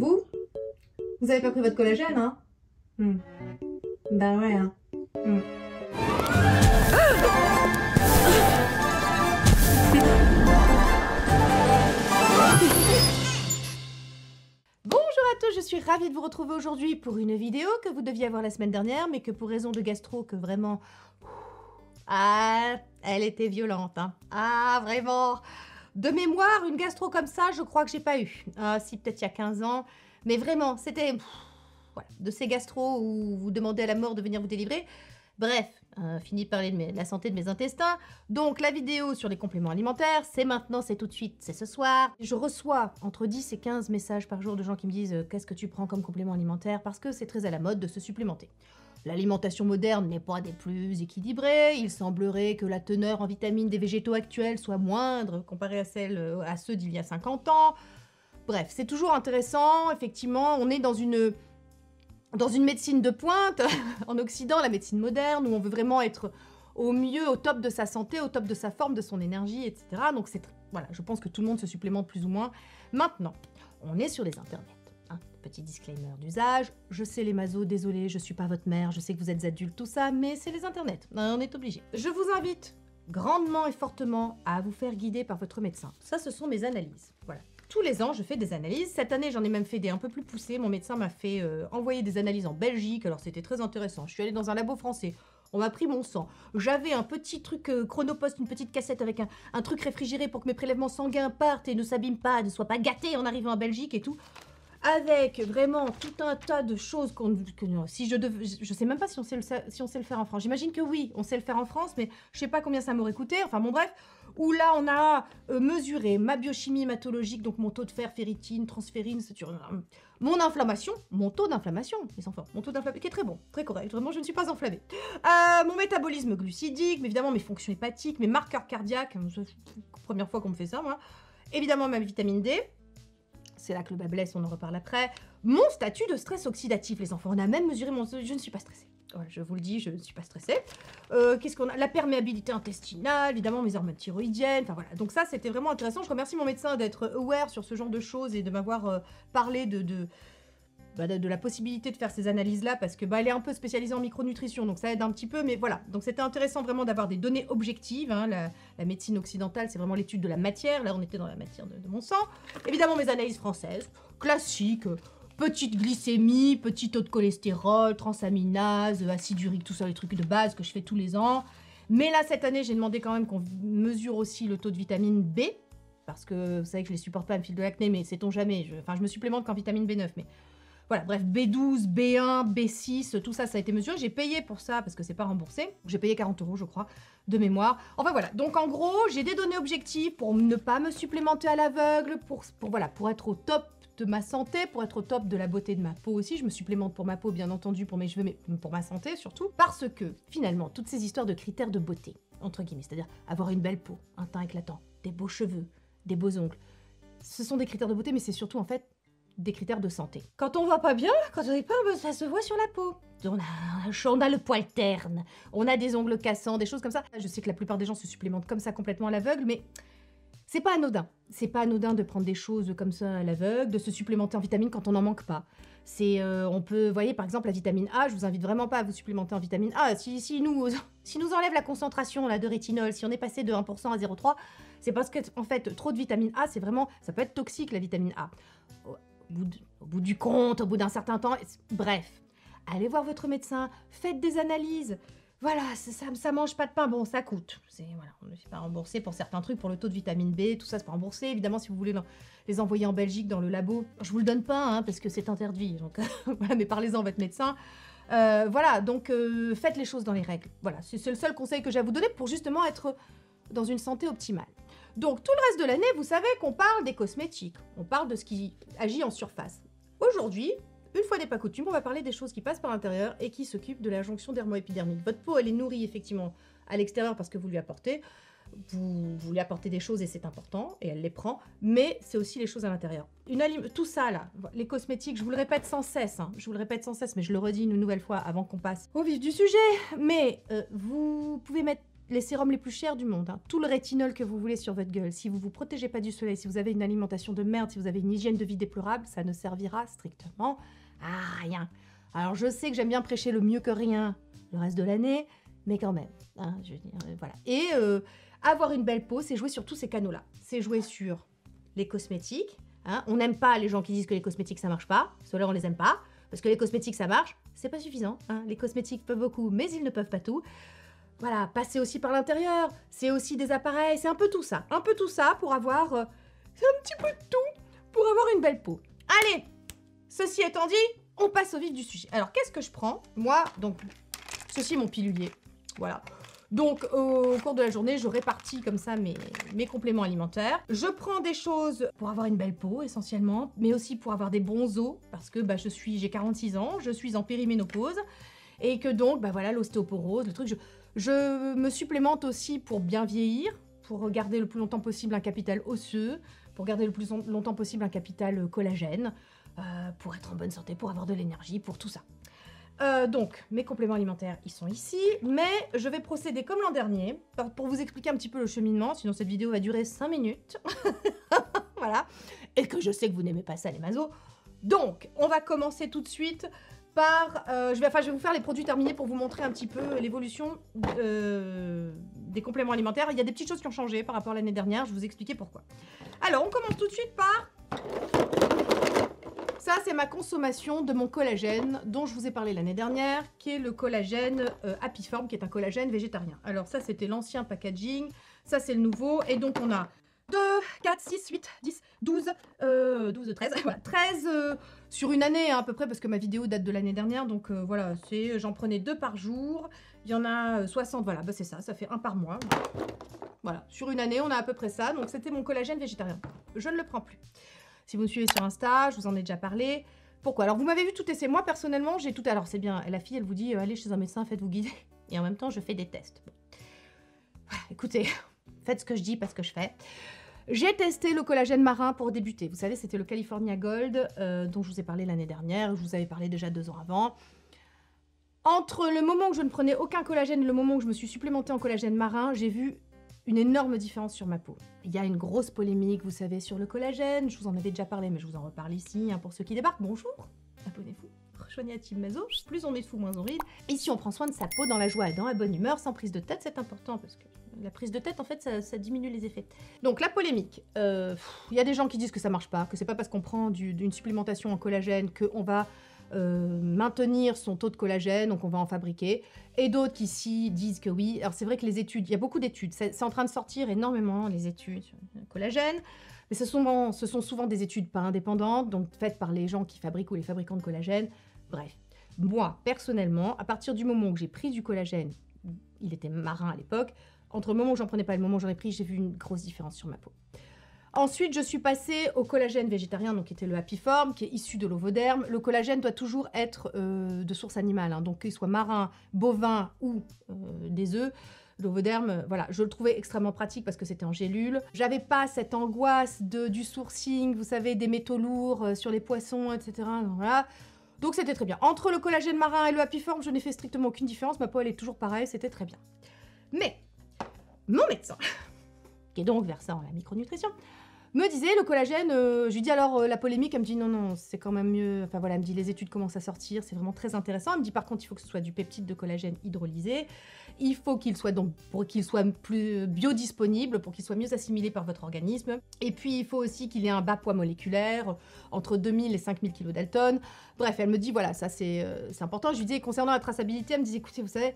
Vous avez pas pris votre collagène, hein? Bah ouais, hein. Bonjour à tous, je suis ravie de vous retrouver aujourd'hui pour une vidéo que vous deviez avoir la semaine dernière, mais que pour raison de gastro, que vraiment... Ah, elle était violente, hein. Ah, vraiment. De mémoire, une gastro comme ça, je crois que j'ai pas eu. Ah, si, peut-être il y a 15 ans. Mais vraiment, c'était... Voilà, de ces gastros où vous demandez à la mort de venir vous délivrer. Bref, fini de parler de la santé de mes intestins. Donc, la vidéo sur les compléments alimentaires, c'est maintenant, c'est tout de suite, c'est ce soir. Je reçois entre 10 et 15 messages par jour de gens qui me disent « Qu'est-ce que tu prends comme complément alimentaire ?» Parce que c'est très à la mode de se supplémenter. L'alimentation moderne n'est pas des plus équilibrées. Il semblerait que la teneur en vitamines des végétaux actuels soit moindre comparée à ceux d'il y a 50 ans. Bref, c'est toujours intéressant. Effectivement, on est dans une médecine de pointe, en Occident, la médecine moderne, où on veut vraiment être au mieux, au top de sa santé, au top de sa forme, de son énergie, etc. Donc voilà, je pense que tout le monde se supplémente plus ou moins. Maintenant, on est sur les internets. Hein, petit disclaimer d'usage, je sais les mazos, désolé, je suis pas votre mère, je sais que vous êtes adultes, tout ça, mais c'est les internets, on est obligé. Je vous invite grandement et fortement à vous faire guider par votre médecin. Ça, ce sont mes analyses, voilà. Tous les ans, je fais des analyses. Cette année, j'en ai même fait des un peu plus poussées. Mon médecin m'a fait envoyer des analyses en Belgique. Alors, c'était très intéressant. Je suis allée dans un labo français. On m'a pris mon sang. J'avais un petit truc chronopost, une petite cassette avec un truc réfrigéré pour que mes prélèvements sanguins partent et ne s'abîment pas, ne soient pas gâtés en arrivant en Belgique et tout. Avec vraiment tout un tas de choses si je sais même pas si on sait le faire en France. J'imagine que oui, on sait le faire en France, mais je sais pas combien ça m'aurait coûté. Enfin bon bref, où là on a mesuré ma biochimie hématologique, donc mon taux de fer, ferritine, transférine, mon inflammation, mon taux d'inflammation, les enfants, mon taux d'inflammation qui est très bon, très correct. Vraiment, je ne suis pas enflammée. Mon métabolisme glucidique, mais évidemment mes fonctions hépatiques, mes marqueurs cardiaques. Première fois qu'on me fait ça, moi. Évidemment ma vitamine D. C'est là que le bas blesse, on en reparle après. Mon statut de stress oxydatif, les enfants. On a même mesuré mon... Je ne suis pas stressée. Voilà, je vous le dis, je ne suis pas stressée. Qu'est-ce qu'on a? La perméabilité intestinale, évidemment, mes hormones thyroïdiennes. Enfin voilà, donc ça, c'était vraiment intéressant. Je remercie mon médecin d'être aware sur ce genre de choses et de m'avoir parlé de la possibilité de faire ces analyses-là, parce que elle est un peu spécialisée en micronutrition, donc ça aide un petit peu, mais voilà. Donc c'était intéressant vraiment d'avoir des données objectives, hein. La médecine occidentale, c'est vraiment l'étude de la matière, là on était dans la matière de mon sang. Évidemment mes analyses françaises, classiques, petite glycémie, petit taux de cholestérol, transaminase, acide urique, tout ça, les trucs de base que je fais tous les ans. Mais là cette année, j'ai demandé quand même qu'on mesure aussi le taux de vitamine B, parce que vous savez que je les supporte pas, elle me file de l'acné, mais sait-on jamais, je me supplémente qu'en vitamine B9, mais... Voilà, bref, B12, B1, B6, tout ça, ça a été mesuré. J'ai payé pour ça parce que c'est pas remboursé. J'ai payé 40 €, je crois, de mémoire. Enfin voilà, donc en gros, j'ai des données objectives pour ne pas me supplémenter à l'aveugle, pour être au top de ma santé, pour être au top de la beauté de ma peau aussi. Je me supplémente pour ma peau, bien entendu, pour mes cheveux, mais pour ma santé surtout. Parce que, finalement, toutes ces histoires de critères de beauté, entre guillemets, c'est-à-dire avoir une belle peau, un teint éclatant, des beaux cheveux, des beaux ongles, ce sont des critères de beauté, mais c'est surtout, en fait, des critères de santé. Quand on va pas bien, quand on n'est pas, ça se voit sur la peau. On a le poil terne, on a des ongles cassants, des choses comme ça. Je sais que la plupart des gens se supplémentent comme ça complètement à l'aveugle, mais c'est pas anodin. C'est pas anodin de prendre des choses comme ça à l'aveugle, de se supplémenter en vitamines quand on n'en manque pas. On peut, vous voyez, par exemple, la vitamine A, je vous invite vraiment pas à vous supplémenter en vitamine A. Si nous enlève la concentration là, de rétinol, si on est passé de 1% à 0,3, c'est parce que, en fait, trop de vitamine A, c'est vraiment, ça peut être toxique, la vitamine A. Au bout du compte, au bout d'un certain temps, bref, allez voir votre médecin, faites des analyses. Voilà, ça mange pas de pain, bon, ça coûte. Voilà, on ne fait pas rembourser pour certains trucs, pour le taux de vitamine B, tout ça, c'est pas remboursé. Évidemment, si vous voulez les envoyer en Belgique dans le labo, je vous le donne pas, hein, parce que c'est interdit. Donc, voilà, mais parlez-en à votre médecin. Voilà, donc faites les choses dans les règles. Voilà, c'est le seul conseil que j'ai à vous donner pour justement être dans une santé optimale. Donc, tout le reste de l'année, vous savez qu'on parle des cosmétiques. On parle de ce qui agit en surface. Aujourd'hui, une fois n'est pas coutume, on va parler des choses qui passent par l'intérieur et qui s'occupent de la jonction dermo-épidermique. Votre peau, elle est nourrie effectivement à l'extérieur parce que vous lui apportez. Vous lui apportez des choses et c'est important, et elle les prend, mais c'est aussi les choses à l'intérieur. Tout ça là, les cosmétiques, je vous le répète sans cesse, hein, mais je le redis une nouvelle fois avant qu'on passe au vif du sujet, mais vous pouvez mettre les sérums les plus chers du monde, hein. Tout le rétinol que vous voulez sur votre gueule, si vous vous protégez pas du soleil, si vous avez une alimentation de merde, si vous avez une hygiène de vie déplorable, ça ne servira strictement à rien. Alors je sais que j'aime bien prêcher le mieux que rien le reste de l'année, mais quand même, hein, je veux dire, voilà. Et avoir une belle peau, c'est jouer sur tous ces canaux-là. C'est jouer sur les cosmétiques, hein. On n'aime pas les gens qui disent que les cosmétiques ça marche pas, ceux-là on les aime pas, parce que les cosmétiques ça marche, c'est pas suffisant, hein. Les cosmétiques peuvent beaucoup, mais ils ne peuvent pas tout. Voilà, passer aussi par l'intérieur, c'est aussi des appareils, c'est un peu tout ça pour avoir, c'est un petit peu de tout, pour avoir une belle peau. Allez, ceci étant dit, on passe au vif du sujet. Alors, qu'est-ce que je prends? Moi, donc, ceci est mon pilulier, voilà. Donc, au cours de la journée, je répartis comme ça mes compléments alimentaires. Je prends des choses pour avoir une belle peau, essentiellement, mais aussi pour avoir des bons os, parce que bah, j'ai 46 ans, je suis en périménopause, et que donc, bah voilà, l'ostéoporose, le truc, je me supplémente aussi pour bien vieillir, pour garder le plus longtemps possible un capital osseux, pour garder le plus longtemps possible un capital collagène, pour être en bonne santé, pour avoir de l'énergie, pour tout ça. Donc, mes compléments alimentaires, ils sont ici, mais je vais procéder comme l'an dernier, pour vous expliquer un petit peu le cheminement, sinon cette vidéo va durer 5 minutes. Voilà. Et que je sais que vous n'aimez pas ça, les mazos. Donc, on va commencer tout de suite par... je vais vous faire les produits terminés pour vous montrer un petit peu l'évolution des compléments alimentaires. Il y a des petites choses qui ont changé par rapport à l'année dernière, je vais vous expliquer pourquoi. Alors, on commence tout de suite par... Ça, c'est ma consommation de mon collagène dont je vous ai parlé l'année dernière, qui est le collagène Apiform, qui est un collagène végétarien. Alors ça, c'était l'ancien packaging, ça c'est le nouveau, et donc on a 2, 4, 6, 8, 10, 12, 13, voilà, 13 sur une année hein, à peu près, parce que ma vidéo date de l'année dernière, donc voilà, j'en prenais 2 par jour, il y en a 60, voilà, bah c'est ça, ça fait 1 par mois. Voilà, sur une année, on a à peu près ça, donc c'était mon collagène végétarien. Je ne le prends plus. Si vous me suivez sur Insta, je vous en ai déjà parlé. Pourquoi? Alors, vous m'avez vu tout essayer. Moi, personnellement, j'ai tout... Alors, c'est bien, la fille, elle vous dit, allez chez un médecin, faites-vous guider. Et en même temps, je fais des tests. Bon. Écoutez, faites ce que je dis, pas ce que je fais. J'ai testé le collagène marin pour débuter. Vous savez, c'était le California Gold, dont je vous ai parlé l'année dernière. Je vous avais parlé déjà 2 ans avant. Entre le moment où je ne prenais aucun collagène et le moment où je me suis supplémentée en collagène marin, j'ai vu une énorme différence sur ma peau. Il y a une grosse polémique, vous savez, sur le collagène. Je vous en avais déjà parlé, mais je vous en reparle ici. Hein, pour ceux qui débarquent, bonjour, abonnez-vous. Rejoignez la team Mazo. Plus on est fou, moins on rit. Ici, on prend soin de sa peau dans la joie et dans la bonne humeur, sans prise de tête. C'est important parce que la prise de tête, en fait, ça diminue les effets. Donc, la polémique. Il y a des gens qui disent que ça marche pas, que c'est pas parce qu'on prend d'une supplémentation en collagène qu'on va maintenir son taux de collagène, donc on va en fabriquer. Et d'autres qui ici disent que oui. Alors c'est vrai que les études, il y a beaucoup d'études, c'est en train de sortir énormément les études sur le collagène, mais ce sont souvent des études pas indépendantes, donc faites par les gens qui fabriquent ou les fabricants de collagène. Bref, moi personnellement, à partir du moment où j'ai pris du collagène, il était marin à l'époque, entre le moment où j'en prenais pas et le moment où j'en ai pris, j'ai vu une grosse différence sur ma peau. Ensuite, je suis passée au collagène végétarien, donc qui était le Apiform, qui est issu de l'ovoderme. Le collagène doit toujours être de source animale, hein, donc qu'il soit marin, bovin ou des œufs. L'ovoderme, voilà, je le trouvais extrêmement pratique parce que c'était en gélule. J'avais pas cette angoisse du sourcing, vous savez, des métaux lourds sur les poissons, etc. Donc, voilà. Donc c'était très bien. Entre le collagène marin et le Apiform, je n'ai fait strictement aucune différence. Ma peau, elle est toujours pareille, c'était très bien. Mais mon médecin, qui est donc versé en la micronutrition, me disait le collagène, je lui dis alors la polémique, elle me dit non, c'est quand même mieux, enfin voilà, elle me dit les études commencent à sortir, c'est vraiment très intéressant, elle me dit par contre il faut que ce soit du peptide de collagène hydrolysé, il faut qu'il soit donc, pour qu'il soit plus biodisponible, pour qu'il soit mieux assimilé par votre organisme, et puis il faut aussi qu'il ait un bas poids moléculaire, entre 2000 et 5000 kg Dalton, bref, elle me dit voilà, ça c'est important, je lui dis concernant la traçabilité, elle me dit écoutez, vous savez,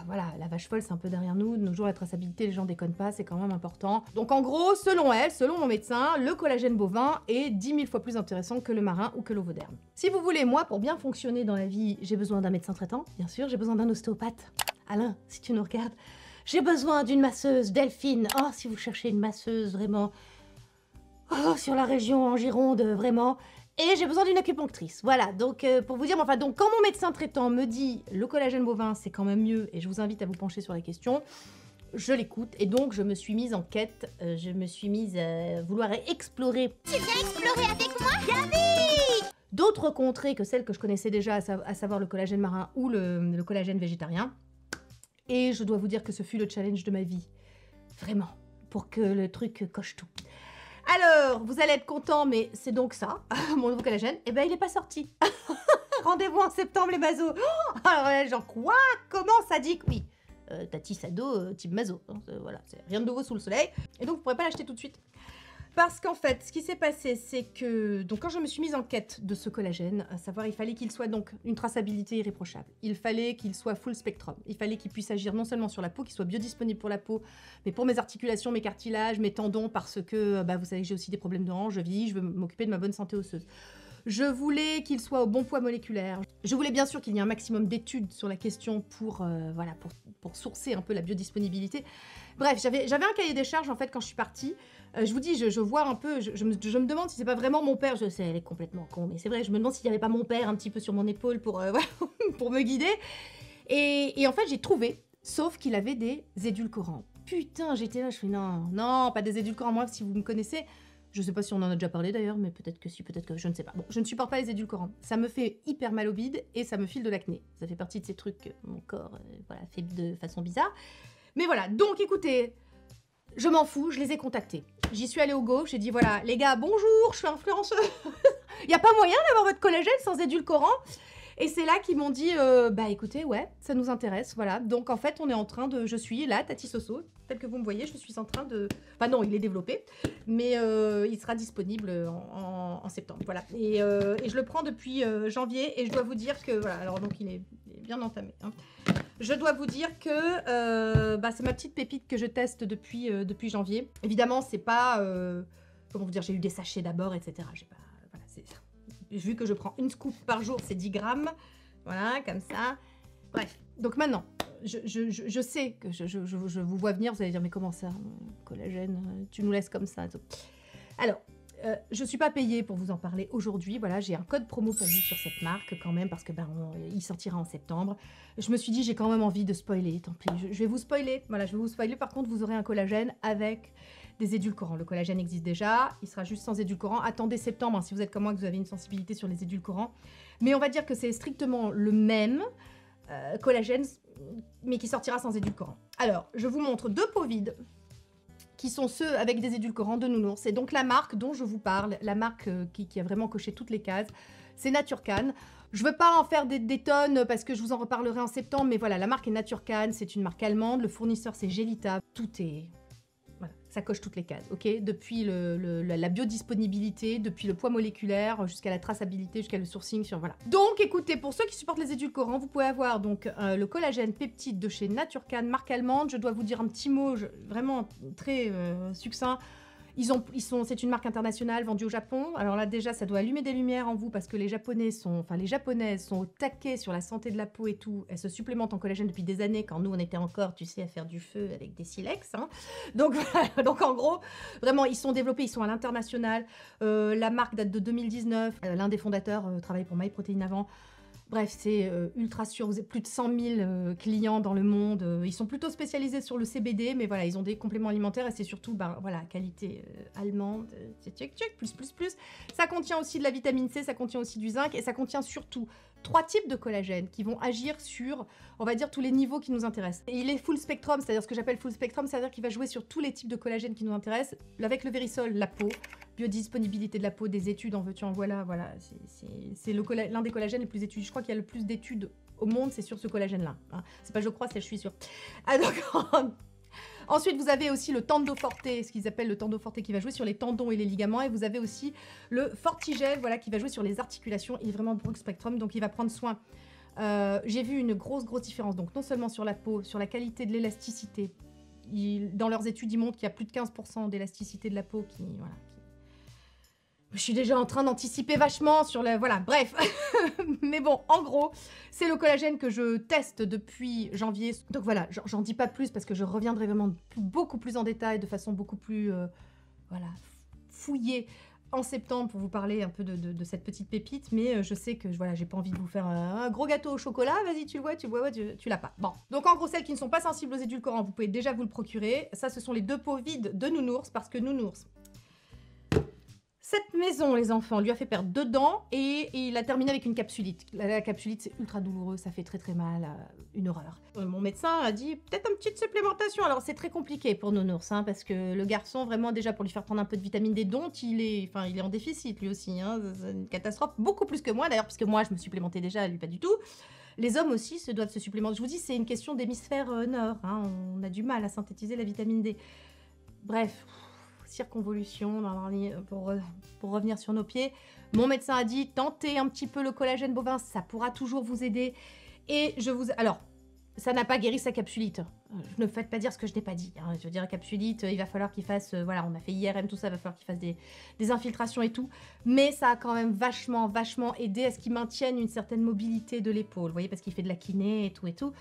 voilà, la vache folle, c'est un peu derrière nous. De nos jours, la traçabilité, les gens déconnent pas, c'est quand même important. Donc en gros, selon elle, selon mon médecin, le collagène bovin est 10 000 fois plus intéressant que le marin ou que l'ovoderme. Si vous voulez, moi, pour bien fonctionner dans la vie, j'ai besoin d'un médecin traitant, bien sûr, j'ai besoin d'un ostéopathe. Alain, si tu nous regardes, j'ai besoin d'une masseuse, Delphine. Oh, si vous cherchez une masseuse, vraiment, oh, sur la région en Gironde, vraiment. Et j'ai besoin d'une acupunctrice. Voilà, donc pour vous dire, enfin, donc quand mon médecin traitant me dit le collagène bovin, c'est quand même mieux, et je vous invite à vous pencher sur la question, je l'écoute, et donc je me suis mise en quête, je me suis mise à vouloir explorer. Tu viens explorer avec moi, Gabi? D'autres contrées que celles que je connaissais déjà, à savoir le collagène marin ou le collagène végétarien. Et je dois vous dire que ce fut le challenge de ma vie. Vraiment, pour que le truc coche tout. Alors, vous allez être content, mais c'est donc ça, mon nouveau collagène. Eh ben, il n'est pas sorti. Rendez-vous en septembre, les mazos. Oh, alors là, genre, quoi? Comment ça dit que oui? Tati Sado, type mazo. Hein, voilà, c'est rien de nouveau sous le soleil. Et donc, vous ne pourrez pas l'acheter tout de suite. Parce qu'en fait, ce qui s'est passé, c'est que donc quand je me suis mise en quête de ce collagène, à savoir, il fallait qu'il soit donc une traçabilité irréprochable. Il fallait qu'il soit full spectrum. Il fallait qu'il puisse agir non seulement sur la peau, qu'il soit biodisponible pour la peau, mais pour mes articulations, mes cartilages, mes tendons, parce que vous savez que j'ai aussi des problèmes de hanche, je vieillis, je veux m'occuper de ma bonne santé osseuse. Je voulais qu'il soit au bon poids moléculaire. Je voulais bien sûr qu'il y ait un maximum d'études sur la question pour sourcer un peu la biodisponibilité. Bref, j'avais un cahier des charges en fait quand je suis partie. Je vous dis, je vois un peu, je me demande si c'est pas vraiment mon père. Je sais, elle est complètement con, mais c'est vrai, je me demande s'il n'y avait pas mon père un petit peu sur mon épaule pour, pour me guider. Et en fait, j'ai trouvé, sauf qu'il avait des édulcorants. Putain, j'étais là, je fais non, pas des édulcorants. Moi, si vous me connaissez, je sais pas si on en a déjà parlé d'ailleurs, mais peut-être que si, peut-être que je ne sais pas. Bon, je ne supporte pas les édulcorants. Ça me fait hyper mal au bide et ça me file de l'acné. Ça fait partie de ces trucs que mon corps fait de façon bizarre. Mais voilà, donc écoutez, je m'en fous, je les ai contactés. J'y suis allée au go, j'ai dit voilà, les gars, bonjour, je suis influenceuse. Il n'y a pas moyen d'avoir votre collagène sans édulcorant? Et c'est là qu'ils m'ont dit, écoutez, ouais, ça nous intéresse, voilà. Donc en fait, on est en train de, je suis là, Tati Soso, tel que vous me voyez, je suis en train de, enfin non, il est développé, mais il sera disponible en septembre, voilà. Et je le prends depuis janvier, et je dois vous dire que, voilà, alors donc il est bien entamé, hein. Je dois vous dire que c'est ma petite pépite que je teste depuis janvier. Évidemment, c'est pas, comment vous dire, j'ai eu des sachets d'abord, etc. J'ai pas, voilà, c'est ça. Vu que je prends une scoop par jour, c'est 10 grammes. Voilà, comme ça. Bref, donc maintenant, je sais que je vous vois venir, vous allez dire, mais comment ça, collagène, tu nous laisses comme ça. Alors, je ne suis pas payée pour vous en parler aujourd'hui. Voilà, j'ai un code promo pour vous sur cette marque quand même, parce que il sortira en septembre. Je me suis dit, j'ai quand même envie de spoiler, tant pis. Je vais vous spoiler. Voilà, je vais vous spoiler. Par contre, vous aurez un collagène avec des édulcorants. Le collagène existe déjà, il sera juste sans édulcorants. Attendez septembre, hein, si vous êtes comme moi, que vous avez une sensibilité sur les édulcorants. Mais on va dire que c'est strictement le même collagène, mais qui sortira sans édulcorants. Alors, je vous montre deux pots vides, qui sont ceux avec des édulcorants de Nounours. C'est donc la marque dont je vous parle, la marque qui a vraiment coché toutes les cases. C'est Naturcan. Je ne veux pas en faire des tonnes parce que je vous en reparlerai en septembre, mais voilà, la marque est Naturcan, c'est une marque allemande, le fournisseur c'est Gelita. Tout est... Voilà, ça coche toutes les cases, ok? Depuis la biodisponibilité, depuis le poids moléculaire, jusqu'à la traçabilité, jusqu'à le sourcing, voilà. Donc écoutez, pour ceux qui supportent les édulcorants, vous pouvez avoir donc le collagène peptide de chez Naturcan, marque allemande. Je dois vous dire un petit mot vraiment très succinct. C'est une marque internationale vendue au Japon. Alors là, déjà, ça doit allumer des lumières en vous parce que les Japonaises sont au taquet sur la santé de la peau et tout. Elles se supplémentent en collagène depuis des années, quand nous, on était encore, tu sais, à faire du feu avec des silex. Hein. Donc, voilà. Donc, en gros, vraiment, ils sont développés, ils sont à l'international. La marque date de 2019. L'un des fondateurs travaillait pour MyProtein avant. Bref, c'est ultra sûr, vous avez plus de 100 000 clients dans le monde. Ils sont plutôt spécialisés sur le CBD, mais voilà, ils ont des compléments alimentaires et c'est surtout, voilà, qualité allemande, plus. Ça contient aussi de la vitamine C, ça contient aussi du zinc et ça contient surtout 3 types de collagène qui vont agir sur, on va dire, tous les niveaux qui nous intéressent. Et il est full spectrum, c'est-à-dire ce que j'appelle full spectrum, c'est-à-dire qu'il va jouer sur tous les types de collagène qui nous intéressent. Avec le Verisol, la peau, biodisponibilité de la peau, des études, en veux-tu, en voilà, c'est l'un des collagènes les plus étudiés. Je crois qu'il y a le plus d'études au monde, c'est sur ce collagène-là. Hein. C'est pas je crois, c'est je suis sûre. Ah, donc, ensuite, vous avez aussi le Tendo Forte, ce qu'ils appellent le Tendo Forte, qui va jouer sur les tendons et les ligaments. Et vous avez aussi le Fortigel, voilà, qui va jouer sur les articulations. Il est vraiment broad spectrum, donc il va prendre soin. J'ai vu une grosse différence, donc non seulement sur la peau, sur la qualité de l'élasticité. Dans leurs études, ils montrent qu'il y a plus de 15% d'élasticité de la peau qui... Voilà, je suis déjà en train d'anticiper vachement sur le... Voilà, bref. Mais bon, en gros, c'est le collagène que je teste depuis janvier. Donc voilà, j'en dis pas plus parce que je reviendrai vraiment beaucoup plus en détail, de façon beaucoup plus fouillée en septembre pour vous parler un peu de cette petite pépite. Mais je sais que voilà, j'ai pas envie de vous faire un gros gâteau au chocolat. Vas-y, tu le vois, tu l'as pas. Bon, donc en gros, celles qui ne sont pas sensibles aux édulcorants, vous pouvez déjà vous le procurer. Ça, ce sont les 2 pots vides de Nounours parce que Nounours... Cette maison, les enfants, lui a fait perdre 2 dents et il a terminé avec une capsulite. La capsulite, c'est ultra douloureux, ça fait très très mal, une horreur. Mon médecin a dit peut-être une petite supplémentation. Alors c'est très compliqué pour Nounours, hein, parce que le garçon, vraiment déjà pour lui faire prendre un peu de vitamine D, dont il est en déficit lui aussi. Hein, c'est une catastrophe, beaucoup plus que moi d'ailleurs, puisque moi je me supplémentais déjà, lui pas du tout. Les hommes aussi doivent se supplémenter. Je vous dis, c'est une question d'hémisphère nord. Hein, on a du mal à synthétiser la vitamine D. Bref. Circonvolution pour revenir sur nos pieds. Mon médecin a dit tentez un petit peu le collagène bovin, ça pourra toujours vous aider. Et alors, ça n'a pas guéri sa capsulite. Ne me faites pas dire ce que je n'ai pas dit. Hein. Je veux dire, capsulite, il va falloir qu'il fasse... voilà, on a fait IRM, tout ça, il va falloir qu'il fasse des infiltrations et tout. Mais ça a quand même vachement aidé à ce qu'il maintienne une certaine mobilité de l'épaule. Vous voyez, parce qu'il fait de la kiné et tout et tout.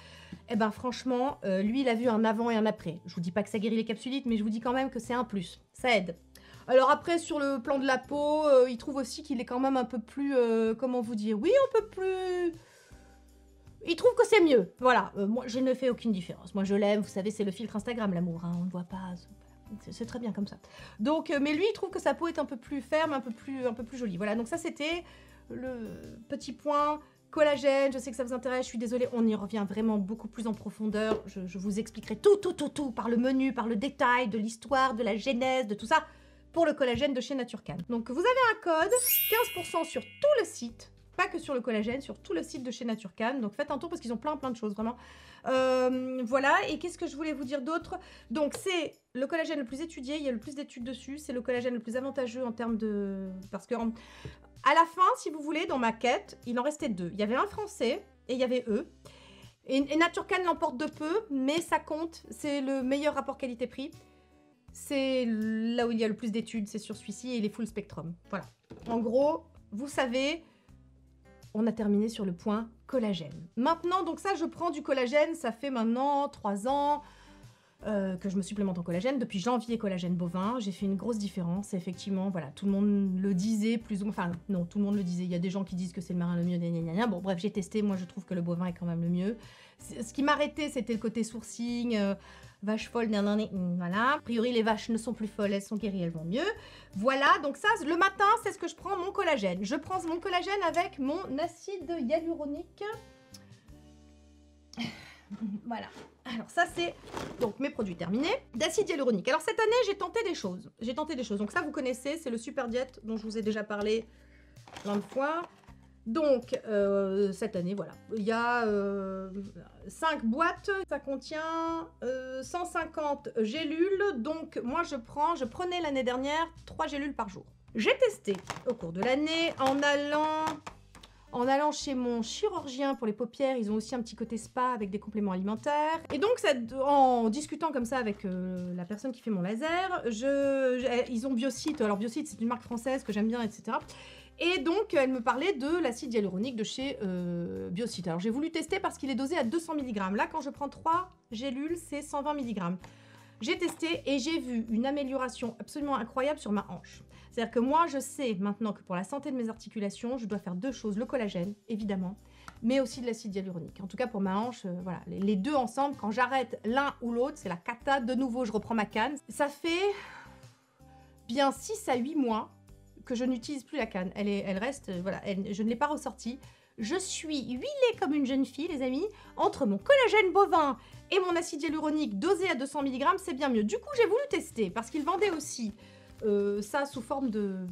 Eh ben franchement, lui, il a vu un avant et un après. Je vous dis pas que ça guérit les capsulites, mais je vous dis quand même que c'est un plus. Ça aide. Alors après, sur le plan de la peau, il trouve aussi qu'il est quand même un peu plus... comment vous dire? Oui, un peu plus... Il trouve que c'est mieux. Voilà, moi je ne fais aucune différence. Moi je l'aime, vous savez, c'est le filtre Instagram, l'amour, hein, on ne voit pas. C'est très bien comme ça. Donc, mais lui, il trouve que sa peau est un peu plus ferme, un peu plus jolie. Voilà, donc ça c'était le petit point collagène. Je sais que ça vous intéresse, je suis désolée, on y revient vraiment beaucoup plus en profondeur. Je vous expliquerai tout, par le menu, par le détail, de l'histoire, de la genèse, de tout ça, pour le collagène de chez Naturcan. Donc vous avez un code, 15% sur tout le site. Pas que sur le collagène, sur tout le site de chez Naturcan. Donc faites un tour parce qu'ils ont plein de choses, vraiment. Voilà, et qu'est-ce que je voulais vous dire d'autre? Donc c'est le collagène le plus étudié, il y a le plus d'études dessus, c'est le collagène le plus avantageux en termes de... Parce que à la fin, si vous voulez, dans ma quête, il en restait 2. Il y avait un français et il y avait eux. Et Naturcan l'emporte de peu, mais ça compte, c'est le meilleur rapport qualité-prix. C'est là où il y a le plus d'études, c'est sur celui-ci et il est full spectrum. Voilà. En gros, vous savez... On a terminé sur le point collagène. Maintenant, donc ça, je prends du collagène. Ça fait maintenant 3 ans que je me supplémente en collagène. Depuis janvier, collagène bovin. J'ai fait une grosse différence. Effectivement, voilà, tout le monde le disait plus ou moins. Enfin, non, tout le monde le disait. Il y a des gens qui disent que c'est le marin le mieux. Gna, gna, gna. Bon, bref, j'ai testé. Moi, je trouve que le bovin est quand même le mieux. Ce qui m'arrêtait, c'était le côté sourcing. Vache folle, voilà. A priori, les vaches ne sont plus folles, elles sont guéries, elles vont mieux. Voilà, donc ça, le matin, c'est ce que je prends, mon collagène. Je prends mon collagène avec mon acide hyaluronique. Voilà. Alors ça, c'est donc mes produits terminés. D'acide hyaluronique. Alors cette année, j'ai tenté des choses. Donc ça, vous connaissez, c'est le Super Diet dont je vous ai déjà parlé plein de fois. Donc, cette année, voilà, il y a 5 boîtes, ça contient 150 gélules, donc moi je prenais l'année dernière 3 gélules par jour. J'ai testé au cours de l'année en allant chez mon chirurgien pour les paupières, ils ont aussi un petit côté spa avec des compléments alimentaires. Et donc, en discutant comme ça avec la personne qui fait mon laser, ils ont Biocide, alors Biocide c'est une marque française que j'aime bien, etc. Et donc, elle me parlait de l'acide hyaluronique de chez Biocide. Alors, j'ai voulu tester parce qu'il est dosé à 200 mg. Là, quand je prends 3 gélules, c'est 120 mg. J'ai testé et j'ai vu une amélioration absolument incroyable sur ma hanche. C'est-à-dire que moi, je sais maintenant que pour la santé de mes articulations, je dois faire 2 choses. Le collagène, évidemment, mais aussi de l'acide hyaluronique. En tout cas, pour ma hanche, voilà, les 2 ensemble, quand j'arrête l'un ou l'autre, c'est la cata. De nouveau, je reprends ma canne. Ça fait bien 6 à 8 mois que je n'utilise plus la canne. Elle reste, voilà, je ne l'ai pas ressortie. Je suis huilée comme une jeune fille, les amis. Entre mon collagène bovin et mon acide hyaluronique dosé à 200 mg, c'est bien mieux. Du coup, j'ai voulu tester, parce qu'ils vendaient aussi ça sous forme de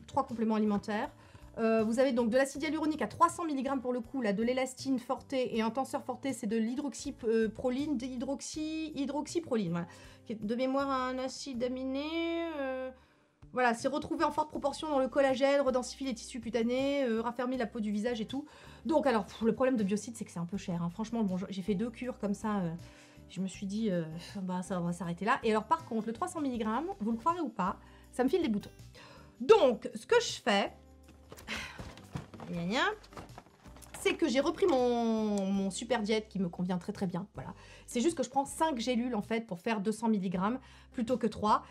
3 compléments alimentaires. Vous avez donc de l'acide hyaluronique à 300 mg pour le coup, là, de l'élastine forte et un tenseur forte, c'est de l'hydroxyproline, hydroxyproline, voilà. De mémoire, un acide aminé... Voilà, c'est retrouvé en forte proportion dans le collagène, redensifie les tissus cutanés, raffermit la peau du visage et tout. Donc alors, le problème de Biocide, c'est que c'est un peu cher. Hein. Franchement, bon, j'ai fait 2 cures comme ça, je me suis dit, bah ça va s'arrêter là. Et alors par contre, le 300 mg, vous le croirez ou pas, ça me file des boutons. Donc, ce que je fais, c'est que j'ai repris mon Super Diet qui me convient très très bien. Voilà. C'est juste que je prends 5 gélules en fait pour faire 200 mg plutôt que 3.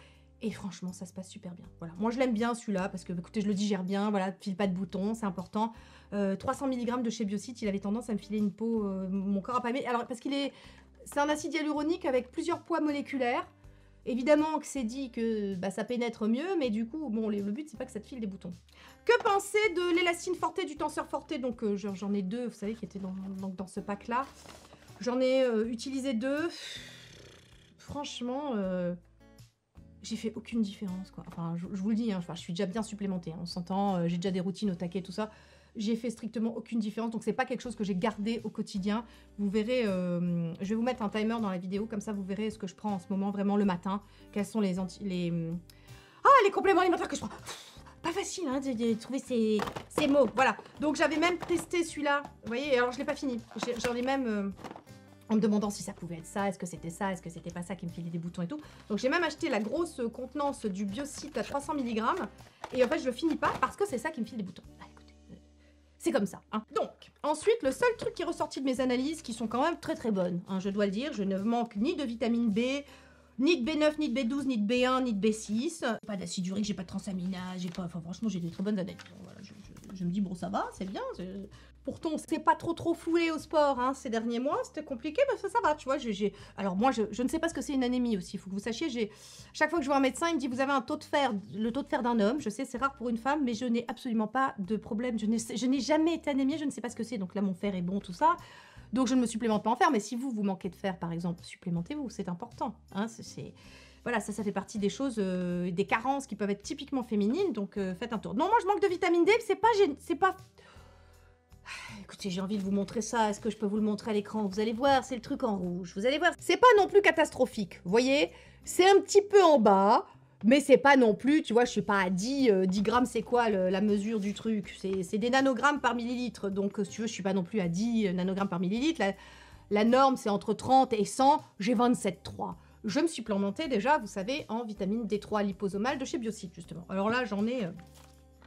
Et franchement, ça se passe super bien. Voilà. Moi, je l'aime bien celui-là parce que, écoutez, je le digère bien. Voilà, file pas de boutons, c'est important. 300 mg de chez Biocide, il avait tendance à me filer une peau, mon corps a pas aimé. Alors, parce c'est un acide hyaluronique avec plusieurs poids moléculaires. Évidemment que c'est dit que bah, ça pénètre mieux, mais du coup, bon, le but, c'est pas que ça te file des boutons. Que penser de l'élastine forte, du tenseur forte? Donc, j'en ai 2, vous savez, qui étaient dans ce pack-là. J'en ai utilisé 2. Franchement, j'ai fait aucune différence, quoi. Enfin, je vous le dis, hein, je suis déjà bien supplémentée. Hein, on s'entend, j'ai déjà des routines au taquet, tout ça. J'ai fait strictement aucune différence, donc c'est pas quelque chose que j'ai gardé au quotidien. Vous verrez, je vais vous mettre un timer dans la vidéo, comme ça vous verrez ce que je prends en ce moment, vraiment le matin. Quels sont les compléments alimentaires que je prends. Pas facile hein, de trouver ces mots, voilà. Donc j'avais même testé celui-là, vous voyez, alors je l'ai pas fini. J'en ai même... en me demandant si ça pouvait être ça, est-ce que c'était ça, est-ce que c'était pas ça qui me filait des boutons et tout. Donc j'ai même acheté la grosse contenance du Biocyte à 300 mg. Et en fait je le finis pas parce que c'est ça qui me file des boutons. Ah, écoutez, c'est comme ça. Hein. Donc, ensuite, le seul truc qui est ressorti de mes analyses, qui sont quand même très très bonnes, hein, je dois le dire, je ne manque ni de vitamine B, ni de B9, ni de B12, ni de B1, ni de B6. Pas d'acide urique, j'ai pas de transaminase, j'ai pas... Enfin franchement, j'ai des très bonnes analyses. Voilà, je me dis, bon ça va, c'est bien... Pourtant, c'est pas trop foulé au sport hein, ces derniers mois, c'était compliqué, mais ça va, tu vois. Alors moi, je ne sais pas ce que c'est une anémie aussi, il faut que vous sachiez, chaque fois que je vois un médecin, il me dit, vous avez un taux de fer, le taux de fer d'un homme, je sais, c'est rare pour une femme, mais je n'ai absolument pas de problème, je n'ai jamais été anémiée, je ne sais pas ce que c'est, donc là, mon fer est bon, tout ça, donc je ne me supplémente pas en fer, mais si vous manquez de fer, par exemple, supplémentez-vous, c'est important, hein, Voilà, ça fait partie des choses, des carences qui peuvent être typiquement féminines, donc faites un tour. Non, moi, je manque de vitamine D, c'est pas... Écoutez, j'ai envie de vous montrer ça. Est-ce que je peux vous le montrer à l'écran? Vous allez voir, c'est le truc en rouge. Vous allez voir. C'est pas non plus catastrophique. Vous voyez? C'est un petit peu en bas, mais c'est pas non plus, tu vois, je suis pas à 10 grammes, c'est quoi la mesure du truc? C'est des nanogrammes par millilitre. Donc, si tu veux, je suis pas non plus à 10 nanogrammes par millilitre. La norme, c'est entre 30 et 100. J'ai 27,3. Je me suis supplémentée déjà, vous savez, en vitamine D3 liposomale de chez Biocyte, justement. Alors là, j'en ai...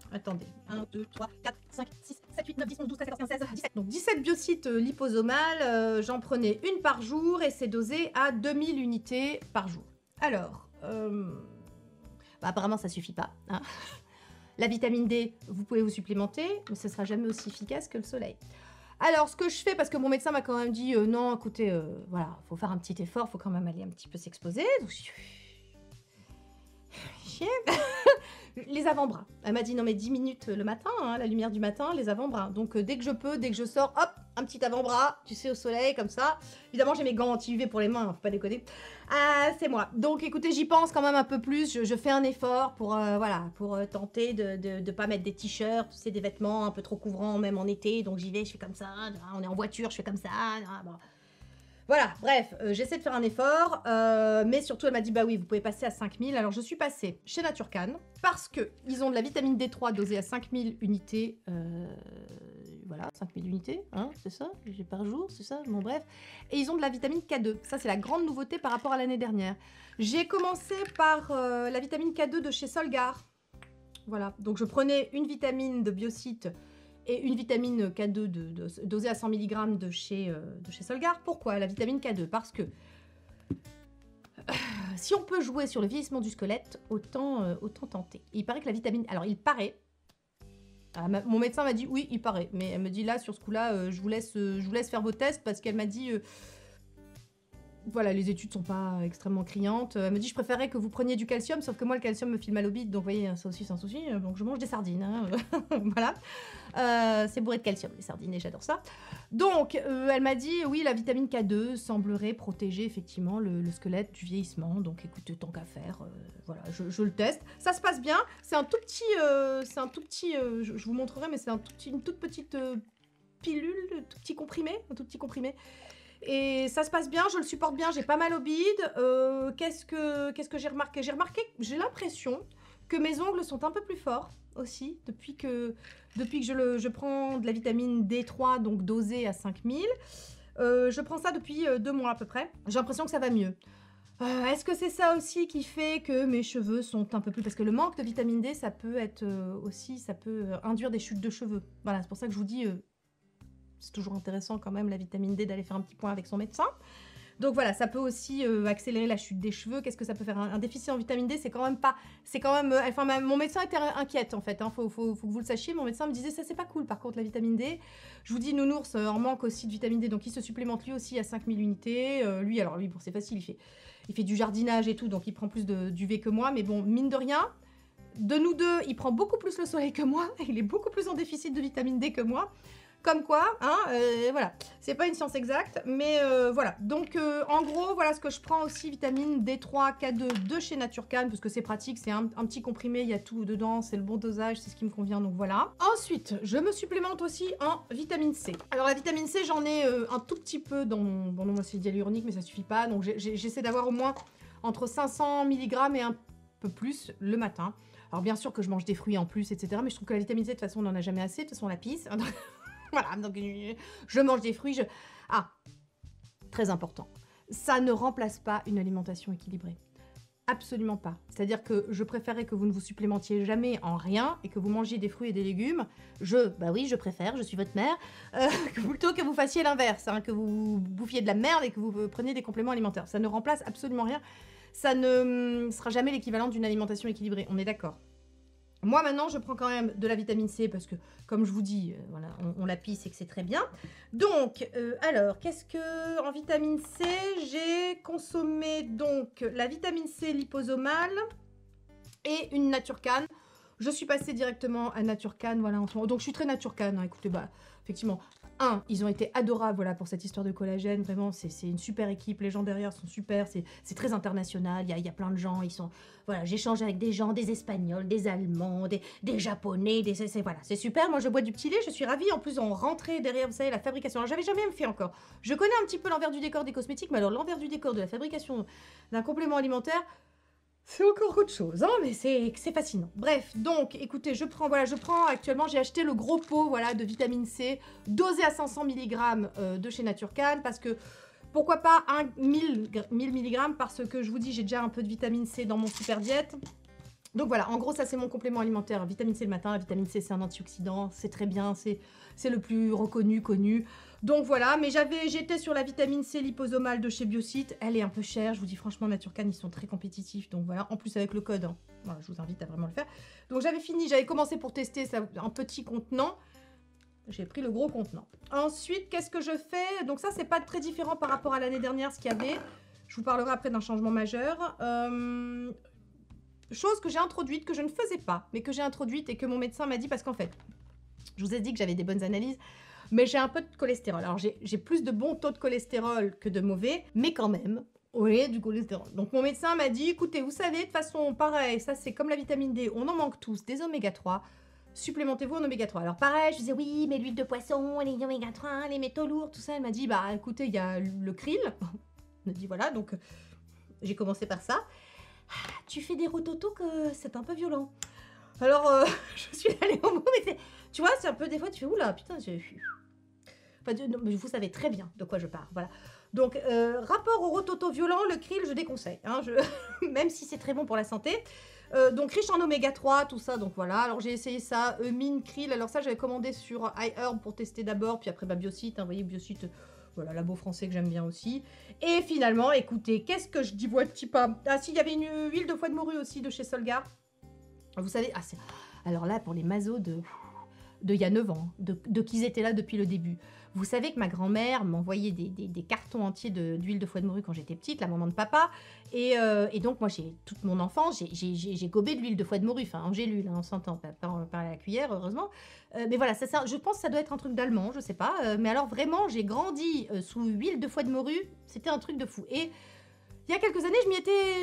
Attendez, 1, 2, 3, 4, 5, 6, 7, 8, 9, 10, 11, 12, 13, 14, 15, 16, 17. Donc 17 biocytes liposomales, j'en prenais une par jour et c'est dosé à 2000 unités par jour. Alors, bah, apparemment ça suffit pas. Hein. La vitamine D, vous pouvez vous supplémenter, mais ce sera jamais aussi efficace que le soleil. Alors, ce que je fais, parce que mon médecin m'a quand même dit, non, écoutez, voilà, faut faire un petit effort, faut quand même aller un petit peu s'exposer. Donc, les avant-bras. Elle m'a dit non mais 10 minutes le matin, hein, la lumière du matin, les avant-bras. Donc dès que je peux, dès que je sors, hop, un petit avant-bras, tu sais, au soleil, comme ça. Évidemment, j'ai mes gants anti-UV pour les mains, hein, faut pas déconner. C'est moi. Donc écoutez, j'y pense quand même un peu plus. Je fais un effort pour, voilà, pour tenter de pas mettre des t-shirts, tu sais, des vêtements un peu trop couvrants, même en été. Donc j'y vais, je fais comme ça. On est en voiture, je fais comme ça. Bon. Voilà, bref, j'essaie de faire un effort, mais surtout elle m'a dit bah oui, vous pouvez passer à 5000. Alors je suis passée chez Naturcan parce que ils ont de la vitamine D3 dosée à 5000 unités, voilà, 5000 unités, hein, c'est ça, j'ai par jour, c'est ça, bon bref. Et ils ont de la vitamine K2, ça c'est la grande nouveauté par rapport à l'année dernière. J'ai commencé par la vitamine K2 de chez Solgar, voilà, donc je prenais une vitamine de Biocyte et une vitamine K2 dosée à 100 mg de chez Solgar. Pourquoi la vitamine K2? Parce que si on peut jouer sur le vieillissement du squelette, autant tenter. Il paraît que la vitamine... Alors, il paraît... mon médecin m'a dit, oui, il paraît. Mais elle me dit, là, sur ce coup-là, je vous laisse faire vos tests parce qu'elle m'a dit... voilà, les études sont pas extrêmement criantes. Elle me dit, je préférerais que vous preniez du calcium, sauf que moi, le calcium me file mal au bide, donc vous voyez, ça aussi, c'est un souci. Donc, je mange des sardines, hein. Voilà. C'est bourré de calcium, les sardines, et j'adore ça. Donc, elle m'a dit, oui, la vitamine K2 semblerait protéger, effectivement, le squelette du vieillissement. Donc, écoutez, tant qu'à faire, voilà, je le teste. Ça se passe bien. C'est un tout petit... je vous montrerai, mais c'est une toute petite pilule, un tout petit comprimé. Et ça se passe bien, je le supporte bien, j'ai pas mal au bide. Qu'est-ce que j'ai remarqué? J'ai l'impression que mes ongles sont un peu plus forts aussi, depuis que je prends de la vitamine D3, donc dosée à 5000. Je prends ça depuis 2 mois à peu près. J'ai l'impression que ça va mieux. Est-ce que c'est ça aussi qui fait que mes cheveux sont un peu plus... Parce que le manque de vitamine D, ça peut être aussi... Ça peut induire des chutes de cheveux. Voilà, c'est pour ça que je vous dis... c'est toujours intéressant quand même, la vitamine D, d'aller faire un petit point avec son médecin. Donc voilà, ça peut aussi accélérer la chute des cheveux. Qu'est-ce que ça peut faire? Un déficit en vitamine D, c'est quand même pas... C'est quand même... Enfin, mon médecin était inquiète, en fait. Hein. Faut que vous le sachiez. Mon médecin me disait, ça, c'est pas cool, par contre, la vitamine D. Je vous dis, Nounours en manque aussi de vitamine D. Donc, il se supplémente lui aussi à 5000 unités. Lui, bon, c'est facile. Il fait du jardinage et tout. Donc, il prend plus d'UV que moi. Mais bon, mine de rien, de nous deux, il prend beaucoup plus le soleil que moi. Il est beaucoup plus en déficit de vitamine D que moi. Comme quoi, hein, voilà, c'est pas une science exacte, mais voilà. Donc, en gros, voilà ce que je prends aussi, vitamine D3, K2 de chez Naturcan, parce que c'est pratique, c'est un petit comprimé, il y a tout dedans, c'est le bon dosage, c'est ce qui me convient, donc voilà. Ensuite, je me supplémente aussi en vitamine C. Alors, la vitamine C, j'en ai un tout petit peu dans mon acide hyaluronique, mais ça suffit pas, donc j'essaie d'avoir au moins entre 500 mg et un peu plus le matin. Alors, bien sûr que je mange des fruits en plus, etc., mais je trouve que la vitamine C, de toute façon, on n'en a jamais assez, de toute façon, on la pisse. Voilà, donc je mange des fruits. Ah, très important. Ça ne remplace pas une alimentation équilibrée. Absolument pas. C'est-à-dire que je préférerais que vous ne vous supplémentiez jamais en rien et que vous mangiez des fruits et des légumes. Bah oui, je préfère, je suis votre mère, plutôt que vous fassiez l'inverse, hein, que vous bouffiez de la merde et que vous preniez des compléments alimentaires. Ça ne remplace absolument rien. Ça ne sera jamais l'équivalent d'une alimentation équilibrée. On est d'accord? Moi, maintenant, je prends quand même de la vitamine C parce que, comme je vous dis, voilà, on la pisse et que c'est très bien. Donc, alors, qu'est-ce que... En vitamine C, j'ai consommé donc la vitamine C liposomale et une Naturcan. Je suis passée directement à Naturcan, voilà, en ce moment. Donc, je suis très Naturcan, hein, écoutez, bah, effectivement... Ils ont été adorables, voilà, pour cette histoire de collagène. Vraiment, c'est une super équipe. Les gens derrière sont super. C'est très international. Il y a plein de gens. Ils sont... Voilà, j'échange avec des gens, des Espagnols, des Allemands, des Japonais. Voilà, c'est super. Moi, je bois du petit lait. Je suis ravie. En plus, on rentrait derrière, vous savez, la fabrication. Alors, j'avais jamais fait encore. Je connais un petit peu l'envers du décor des cosmétiques, mais alors, l'envers du décor de la fabrication d'un complément alimentaire... C'est encore autre chose, hein, mais c'est fascinant. Bref, donc, écoutez, je prends actuellement, j'ai acheté le gros pot, voilà, de vitamine C, dosé à 500 mg de chez Naturcan, parce que, pourquoi pas 1000 mg, parce que je vous dis, j'ai déjà un peu de vitamine C dans mon super diète. Donc voilà, en gros, ça c'est mon complément alimentaire. Vitamine C le matin, la vitamine C c'est un antioxydant, c'est très bien, c'est le plus connu. Donc voilà, mais j'étais sur la vitamine C liposomale de chez Biocite, elle est un peu chère, je vous dis franchement, Naturcan, ils sont très compétitifs, donc voilà, en plus avec le code, hein. Voilà, je vous invite à vraiment le faire. Donc j'avais commencé pour tester ça, un petit contenant, j'ai pris le gros contenant. Ensuite, qu'est-ce que je fais? Donc ça, c'est pas très différent par rapport à l'année dernière, ce qu'il y avait. Je vous parlerai après d'un changement majeur. Chose que j'ai introduite, que je ne faisais pas, mais que j'ai introduite et que mon médecin m'a dit, parce qu'en fait, je vous ai dit que j'avais des bonnes analyses, mais j'ai un peu de cholestérol. Alors, j'ai plus de bons taux de cholestérol que de mauvais, mais quand même, oui, du cholestérol. Donc, mon médecin m'a dit, écoutez, vous savez, de toute façon, pareil, ça c'est comme la vitamine D, on en manque tous, des oméga 3, supplémentez-vous en oméga 3. Alors, pareil, je disais, oui, mais l'huile de poisson, les oméga 3, les métaux lourds, tout ça. Elle m'a dit, bah, écoutez, il y a le krill. Elle m'a dit, voilà, donc, j'ai commencé par ça. Tu fais des rototos que c'est un peu violent. Alors, je suis allée au bout, mais tu vois, c'est un peu des fois, tu fais, oula, putain, enfin, non, mais vous savez très bien de quoi je parle, voilà. Donc, rapport au rototo violent, le krill, je déconseille, hein, même si c'est très bon pour la santé. Donc, riche en oméga 3, tout ça, donc voilà. Alors, j'ai essayé ça, mine, krill, alors ça, j'avais commandé sur iHerb pour tester d'abord, puis après, bah, Biocite, hein, vous voyez, Biocite... Voilà, labo français que j'aime bien aussi. Et finalement, écoutez, qu'est-ce que je dis, vois petit pas. Ah si, il y avait une huile de foie de morue aussi de chez Solgar. Vous savez, alors là, pour les mazos de il y a 9 ans, de qu'ils étaient là depuis le début. Vous savez que ma grand-mère m'envoyait des cartons entiers d'huile de foie de morue quand j'étais petite, la maman de papa. Et donc, moi, toute mon enfance, j'ai gobé de l'huile de foie de morue, enfin en gélule, hein, on s'entend, pas à la cuillère, heureusement. Mais voilà, je pense que ça doit être un truc d'allemand, je sais pas. Mais alors, vraiment, j'ai grandi sous huile de foie de morue, c'était un truc de fou. Et il y a quelques années,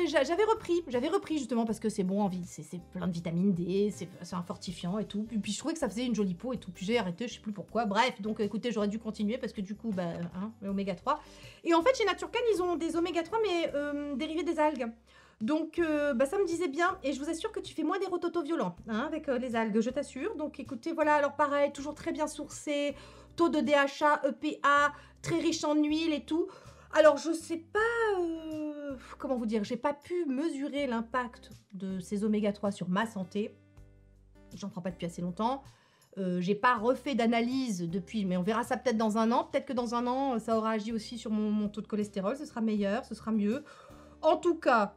j'avais repris justement parce que c'est bon, c'est plein de vitamine D, c'est un fortifiant et tout. Puis je trouvais que ça faisait une jolie peau et tout. Puis j'ai arrêté, je sais plus pourquoi. Bref, donc écoutez, j'aurais dû continuer parce que du coup, bah, hein, oméga 3. Et en fait, chez Naturcan, ils ont des oméga 3 mais dérivés des algues. Donc, bah, ça me disait bien. Et je vous assure que tu fais moins des rototos violents hein, avec les algues, je t'assure. Donc, écoutez, voilà. Alors, pareil, toujours très bien sourcé. Taux de DHA, EPA, très riche en huile et tout. Alors, je sais pas, comment vous dire, j'ai pas pu mesurer l'impact de ces oméga 3 sur ma santé. J'en prends pas depuis assez longtemps. J'ai pas refait d'analyse depuis, mais on verra ça peut-être dans un an. Peut-être que dans un an, ça aura agi aussi sur mon taux de cholestérol. Ce sera meilleur, ce sera mieux. En tout cas,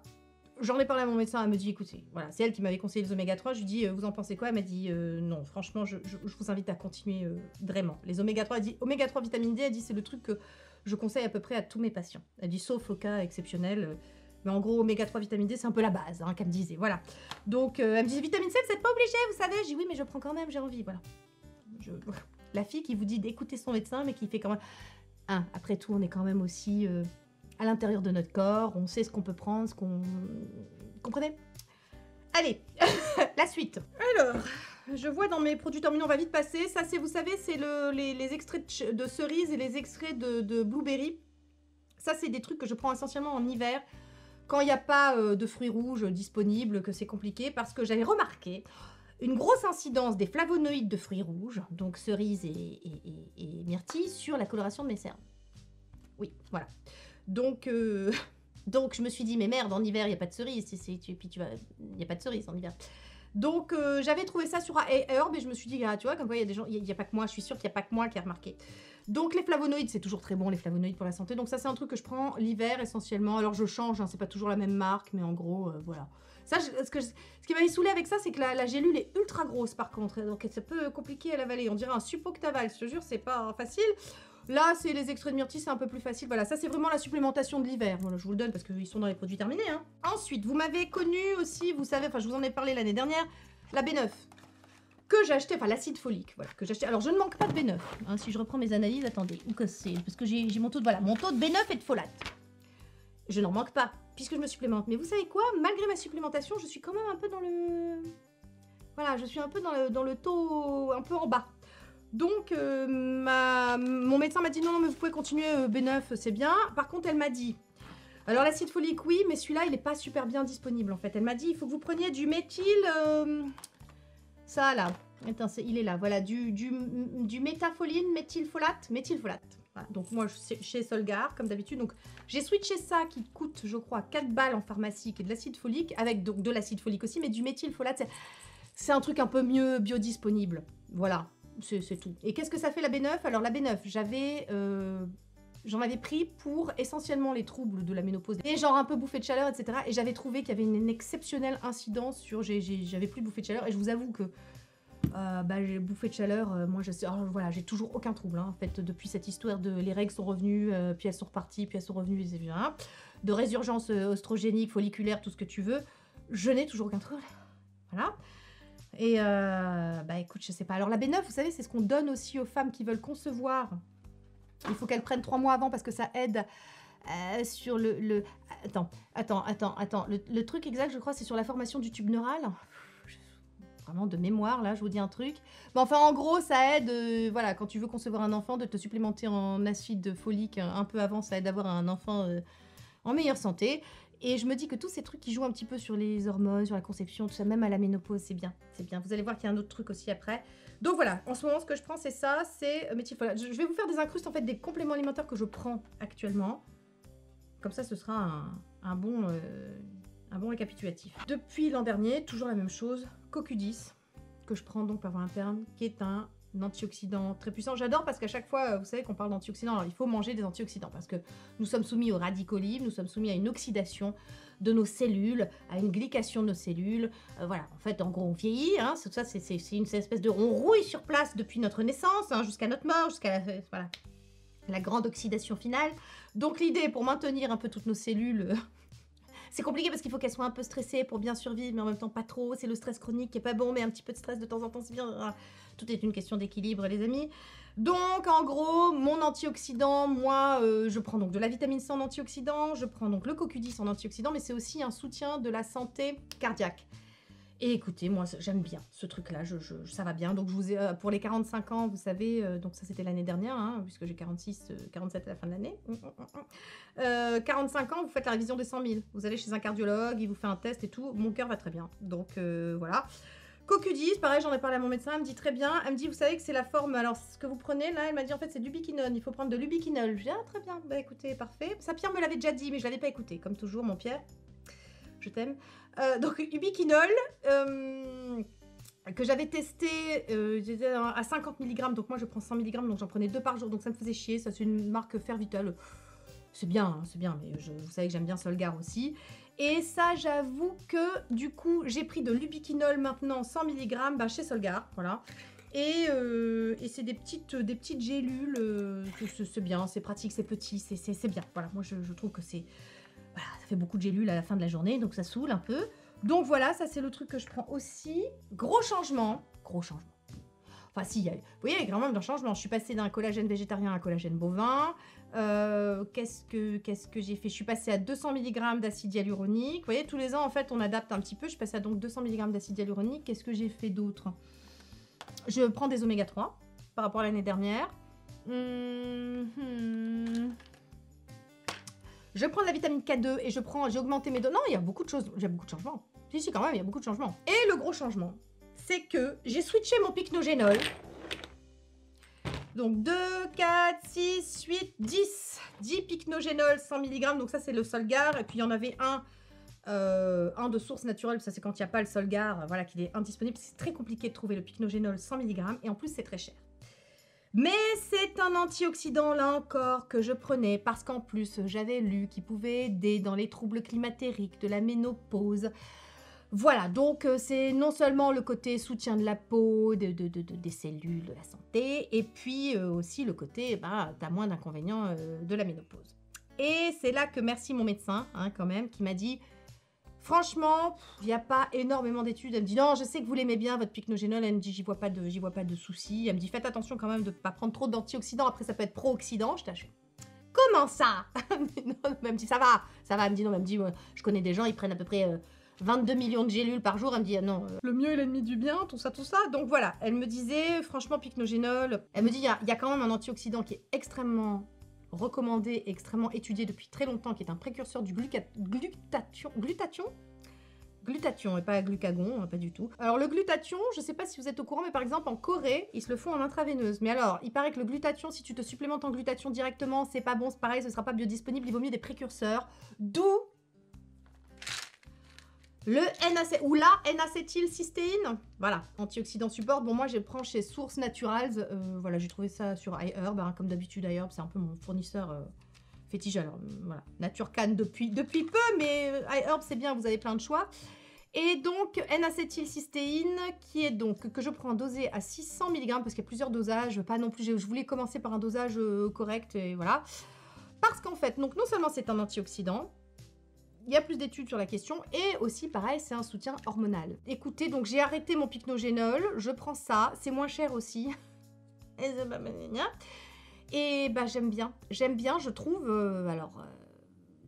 j'en ai parlé à mon médecin. Elle me dit, écoutez, voilà, c'est elle qui m'avait conseillé les oméga 3. Je lui dis, vous en pensez quoi? Elle m'a dit, non, franchement, je vous invite à continuer vraiment. Les oméga 3, elle dit, oméga 3 vitamine D, elle dit, c'est le truc que je conseille à peu près à tous mes patients. Elle dit, sauf au cas exceptionnel. Mais en gros, oméga 3 vitamine D, c'est un peu la base, hein, qu'elle me disait, voilà. Donc, elle me disait, vitamine C, vous n'êtes pas obligé, vous savez. Je dis, oui, mais je prends quand même, j'ai envie, voilà. La fille qui vous dit d'écouter son médecin, mais qui fait quand même... après tout, on est quand même aussi à l'intérieur de notre corps, on sait ce qu'on peut prendre, ce qu'on... Comprenez? Allez, la suite. Alors, je vois dans mes produits terminaux, on va vite passer. Ça, c'est, vous savez, c'est les extraits de cerises et les extraits de blueberry. Ça, c'est des trucs que je prends essentiellement en hiver, quand il n'y a pas de fruits rouges disponibles, que c'est compliqué, parce que j'avais remarqué une grosse incidence des flavonoïdes de fruits rouges, donc cerises et myrtilles, sur la coloration de mes cernes. Oui, voilà. Donc, donc je me suis dit, mais merde, en hiver, il n'y a pas de cerises, puis il n'y a pas de cerises en hiver. Donc, j'avais trouvé ça sur Herb et je me suis dit, ah, tu vois, comme quoi il y a des gens, il n'y a pas que moi, je suis sûre qu'il n'y a pas que moi qui a remarqué. Donc, les flavonoïdes, c'est toujours très bon, les flavonoïdes pour la santé. Donc, ça, c'est un truc que je prends l'hiver essentiellement. Alors, je change, hein, c'est pas toujours la même marque, mais en gros, voilà. Ça, ce qui m'avait saoulé avec ça, c'est que la gélule est ultra grosse par contre. Donc, c'est un peu compliqué à l'avaler. On dirait un suppo que t'avales, je te jure, c'est pas facile. Là, c'est les extraits de myrtille, c'est un peu plus facile. Voilà, ça, c'est vraiment la supplémentation de l'hiver. Voilà, je vous le donne parce qu'ils sont dans les produits terminés. Hein. Ensuite, vous m'avez connu aussi, vous savez, enfin, je vous en ai parlé l'année dernière, la B9. Que j'ai acheté, enfin l'acide folique, voilà, que j'ai acheté. Alors je ne manque pas de B9, hein, si je reprends mes analyses, attendez, où que c'est, parce que j'ai mon taux de, voilà, mon taux de B9 et de folate. Je n'en manque pas, puisque je me supplémente. Mais vous savez quoi, malgré ma supplémentation, je suis quand même un peu dans le... Voilà, je suis un peu dans le taux, un peu en bas. Donc, mon médecin m'a dit, non, mais vous pouvez continuer, B9, c'est bien. Par contre, elle m'a dit... Alors l'acide folique, oui, mais celui-là, il n'est pas super bien disponible, en fait. Elle m'a dit, il faut que vous preniez du méthyle... Ça là, attends, il est là, voilà, du métafoline, méthylfolate. Voilà, donc moi, chez Solgar, comme d'habitude, donc j'ai switché ça qui coûte, je crois, 4 balles en pharmacie, qui est de l'acide folique, avec donc de l'acide folique aussi, mais du méthylfolate, c'est un truc un peu mieux biodisponible. Voilà, c'est tout. Et qu'est-ce que ça fait la B9? Alors la B9, j'en avais pris pour essentiellement les troubles de la ménopause et genre un peu bouffée de chaleur, etc. Et j'avais trouvé qu'il y avait une exceptionnelle incidence sur... J'avais plus bouffée de chaleur et je vous avoue que j'ai bouffé de chaleur, moi voilà, j'ai toujours aucun trouble. Hein, en fait, depuis cette histoire de les règles sont revenues, puis elles sont reparties, puis elles sont revenues, etc. De résurgence oestrogénique, folliculaire, tout ce que tu veux, je n'ai toujours aucun trouble. Voilà. Et écoute, je sais pas. Alors la B9, vous savez, c'est ce qu'on donne aussi aux femmes qui veulent concevoir. Il faut qu'elle prenne 3 mois avant parce que ça aide sur le... Attends. Le truc exact, je crois, c'est sur la formation du tube neural. Vraiment de mémoire, là, je vous dis un truc. Mais enfin, en gros, ça aide, voilà, quand tu veux concevoir un enfant, de te supplémenter en acide folique un peu avant, ça aide d'avoir un enfant en meilleure santé. Et je me dis que tous ces trucs qui jouent un petit peu sur les hormones, sur la conception, tout ça, même à la ménopause, c'est bien. C'est bien. Vous allez voir qu'il y a un autre truc aussi après. Donc voilà, en ce moment, ce que je prends, c'est ça, c'est méthylfolate. Je vais vous faire des incrustes, en fait, des compléments alimentaires que je prends actuellement. Comme ça, ce sera un bon récapitulatif. Depuis l'an dernier, toujours la même chose, CoQ10, que je prends donc par voie interne, qui est un antioxydant très puissant. J'adore parce qu'à chaque fois, vous savez qu'on parle d'antioxydants, alors il faut manger des antioxydants parce que nous sommes soumis aux radicaux libres, nous sommes soumis à une oxydation de nos cellules, à une glycation de nos cellules. Voilà, en fait, en gros, on vieillit. Hein, ça, c'est une espèce de... On rouille sur place depuis notre naissance, hein, jusqu'à notre mort, jusqu'à la grande oxydation finale. Donc l'idée, pour maintenir un peu toutes nos cellules... C'est compliqué parce qu'il faut qu'elles soient un peu stressées pour bien survivre, mais en même temps pas trop. C'est le stress chronique qui est pas bon, mais un petit peu de stress de temps en temps, c'est bien. Tout est une question d'équilibre, les amis. Donc, en gros, mon antioxydant, moi, je prends donc de la vitamine C en antioxydant, je prends donc le CoQ10 en antioxydant, mais c'est aussi un soutien de la santé cardiaque. Et écoutez, moi, j'aime bien ce truc-là, ça va bien. Donc, je vous ai, pour les 45 ans, vous savez, donc ça, c'était l'année dernière, hein, puisque j'ai 47 à la fin de l'année. 45 ans, vous faites la révision des 100 000. Vous allez chez un cardiologue, il vous fait un test et tout. Mon cœur va très bien. Donc, voilà. CoQ10, pareil, j'en ai parlé à mon médecin, elle me dit très bien. Elle me dit, vous savez que c'est la forme, alors ce que vous prenez, là, elle m'a dit, en fait, c'est du biquinone. Il faut prendre de l'ubiquinol. Je dis, ah, très bien, bah écoutez, parfait. Ça, Pierre me l'avait déjà dit, mais je l'avais pas écouté, comme toujours, mon Pierre. Je t'aime. Donc, ubiquinol, que j'avais testé à 50 mg, donc moi je prends 100 mg, donc j'en prenais 2 par jour, donc ça me faisait chier. Ça, c'est une marque Fervital. C'est bien, hein, c'est bien, mais vous savez que j'aime bien Solgar aussi. Et ça, j'avoue que du coup, j'ai pris de l'ubiquinol maintenant 100 mg chez Solgar, voilà. Et c'est des petites gélules, c'est bien, c'est pratique, c'est petit, c'est bien. Voilà, moi je trouve que c'est... Voilà, ça fait beaucoup de gélules à la fin de la journée, donc ça saoule un peu. Donc voilà, ça c'est le truc que je prends aussi. Gros changement. Enfin si, vous voyez, il y a quand même un changement. Je suis passée d'un collagène végétarien à un collagène bovin. Qu'est-ce que j'ai fait? Je suis passée à 200 mg d'acide hyaluronique. Vous voyez, tous les ans, en fait, on adapte un petit peu. Je suis passée à donc 200 mg d'acide hyaluronique. Qu'est-ce que j'ai fait d'autre? Je prends des oméga 3 par rapport à l'année dernière. Je prends de la vitamine K2 et j'ai augmenté mes doses. Non, il y a beaucoup de choses, il y a beaucoup de changements. Si, quand même, il y a beaucoup de changements. Et le gros changement, c'est que j'ai switché mon pycnogénol. Donc 2, 4, 6, 8, 10. 10 pycnogénol 100 mg. Donc ça, c'est le Solgar. Et puis, il y en avait un de source naturelle. Ça, c'est quand il n'y a pas le Solgar, voilà, qu'il est indisponible. C'est très compliqué de trouver le pycnogénol 100 mg. Et en plus, c'est très cher. Mais c'est un antioxydant, là encore, que je prenais parce qu'en plus, j'avais lu qu'il pouvait aider dans les troubles climatériques, de la ménopause. Voilà, donc c'est non seulement le côté soutien de la peau, des cellules, de la santé, et puis aussi le côté, t'as moins d'inconvénients de la ménopause. Et c'est là que merci mon médecin, hein, quand même, qui m'a dit... Franchement, il n'y a pas énormément d'études. Elle me dit non, je sais que vous l'aimez bien, votre pycnogénol. Elle me dit j'y vois pas de soucis. Elle me dit faites attention quand même de ne pas prendre trop d'antioxydants. Après, ça peut être pro-oxydant. Je t'achète. Comment ça? Non, elle me dit ça va. Elle me dit non, elle me dit je connais des gens, ils prennent à peu près 22 millions de gélules par jour. Elle me dit non, le mieux est l'ennemi du bien, tout ça. Donc voilà, elle me disait franchement pycnogénol. Elle me dit il y a quand même un antioxydant qui est extrêmement recommandé, extrêmement étudié depuis très longtemps, qui est un précurseur du glutathion et pas glucagon, pas du tout. Alors le glutathion, je sais pas si vous êtes au courant, mais par exemple en Corée, ils se le font en intraveineuse. Mais alors, il paraît que le glutathion, si tu te supplémentes en glutathion directement, c'est pas bon, c'est pareil, ce sera pas biodisponible, il vaut mieux des précurseurs. D'où le ou la N-acétylcystéine, voilà, antioxydant support. Bon, moi, je prends chez Source Naturals. Voilà, j'ai trouvé ça sur iHerb, hein, comme d'habitude. iHerb, c'est un peu mon fournisseur fétiche. Alors, voilà, Naturcan depuis peu, mais iHerb, c'est bien, vous avez plein de choix. Et donc, N-acétylcystéine, qui est donc, que je prends dosé à 600 mg, parce qu'il y a plusieurs dosages, pas non plus, je voulais commencer par un dosage correct, et voilà. Parce qu'en fait, donc, non seulement c'est un antioxydant, il y a plus d'études sur la question, et aussi, pareil, c'est un soutien hormonal. Écoutez, donc j'ai arrêté mon pycnogénol, je prends ça, c'est moins cher aussi. Et bah j'aime bien, je trouve,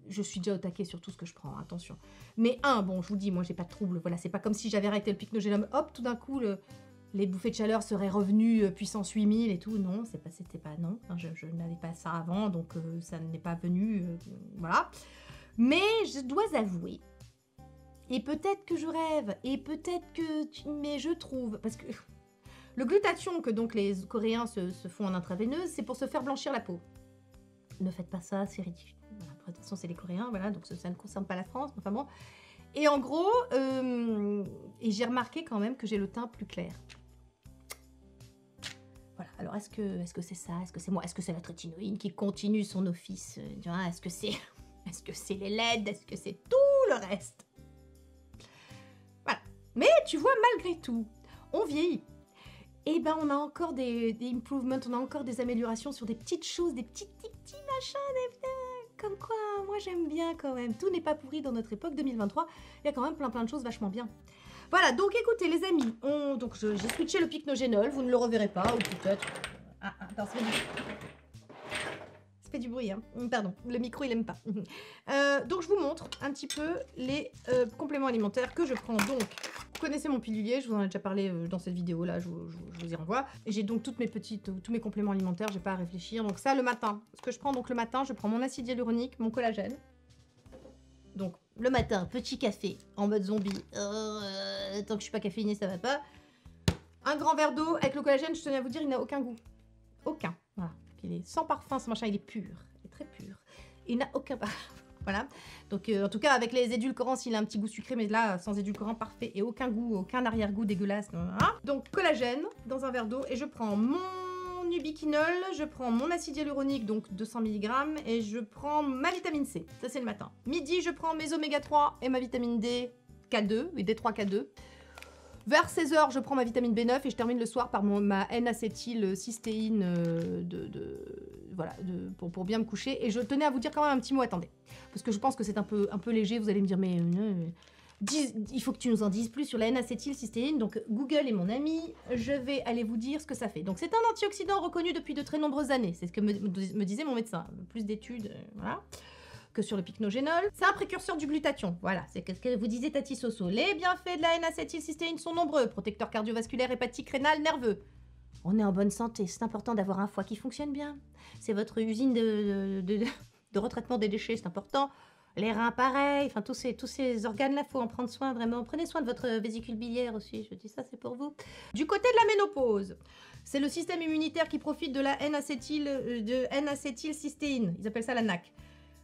je suis déjà au taquet sur tout ce que je prends, attention. Mais bon, je vous dis, moi j'ai pas de trouble, voilà, c'est pas comme si j'avais arrêté le pycnogénol, hop, tout d'un coup, les bouffées de chaleur seraient revenues puissance 8000 et tout, non, c'était pas, non, enfin, je n'avais pas ça avant, donc ça n'est pas venu, voilà. Mais je dois avouer, et peut-être que je rêve, et peut-être que... Mais je trouve, parce que le glutathion que donc les Coréens se font en intraveineuse, c'est pour se faire blanchir la peau. Ne faites pas ça, c'est ridicule. Voilà, de toute façon, c'est les Coréens, voilà, donc ça ne concerne pas la France, enfin bon. Et en gros, et j'ai remarqué quand même que j'ai le teint plus clair. Voilà, alors est-ce que c'est ça? Est-ce que c'est moi? Est-ce que c'est la trétinoïne qui continue son office? Est-ce que c'est... Est-ce que c'est les LED? Est-ce que c'est tout le reste? Voilà. Mais tu vois, malgré tout, on vieillit. Et ben, on a encore des improvements, on a encore des améliorations sur des petites choses, des petits machins, comme quoi, moi j'aime bien quand même. Tout n'est pas pourri dans notre époque 2023. Il y a quand même plein de choses vachement bien. Voilà, donc écoutez les amis, donc j'ai switché le pycnogénol, vous ne le reverrez pas, ou peut-être... Attends, c'est fait du bruit, hein. Pardon, le micro il aime pas. Donc je vous montre un petit peu les compléments alimentaires que je prends. Donc, vous connaissez mon pilulier, je vous en ai déjà parlé dans cette vidéo là, je vous y renvoie. Et j'ai donc tous mes compléments alimentaires, j'ai pas à réfléchir. Donc ça le matin, ce que je prends donc le matin, je prends mon acide hyaluronique, mon collagène. Donc le matin, petit café en mode zombie. Tant que je suis pas caféinée, ça va pas. Un grand verre d'eau avec le collagène, je tenais à vous dire, il n'a aucun goût. Aucun, voilà. Il est sans parfum, ce machin, il est pur. Il est très pur. Il n'a aucun parfum. Voilà. Donc, en tout cas, avec les édulcorants, s'il a un petit goût sucré, mais là, sans édulcorant, parfait. Et aucun goût, aucun arrière-goût dégueulasse. Hein. Donc, collagène dans un verre d'eau. Et je prends mon ubiquinol, je prends mon acide hyaluronique, donc 200 mg. Et je prends ma vitamine C. Ça, c'est le matin. Midi, je prends mes oméga 3 et ma vitamine D K2, et D3 K2. Vers 16h, je prends ma vitamine B9 et je termine le soir par ma N-acétylcystéine voilà, pour bien me coucher. Et je tenais à vous dire quand même un petit mot, attendez. Parce que je pense que c'est un peu léger, vous allez me dire, mais il faut que tu nous en dises plus sur la N-acétylcystéine. Donc Google est mon ami, je vais aller vous dire ce que ça fait. Donc c'est un antioxydant reconnu depuis de très nombreuses années. C'est ce que me disait mon médecin. Plus d'études, voilà, que sur le pycnogénol. C'est un précurseur du glutathion. Voilà, c'est ce que vous disait Tati Soso. Les bienfaits de la N-acétylcystéine sont nombreux. Protecteur cardiovasculaire, hépatique, rénal, nerveux. On est en bonne santé. C'est important d'avoir un foie qui fonctionne bien. C'est votre usine de retraitement des déchets, c'est important. Les reins, pareil. Enfin, tous ces organes-là, il faut en prendre soin, vraiment. Prenez soin de votre vésicule biliaire aussi. Je dis ça, c'est pour vous. Du côté de la ménopause, c'est le système immunitaire qui profite de la N-acétylcystéine. Ils appellent ça la NAC.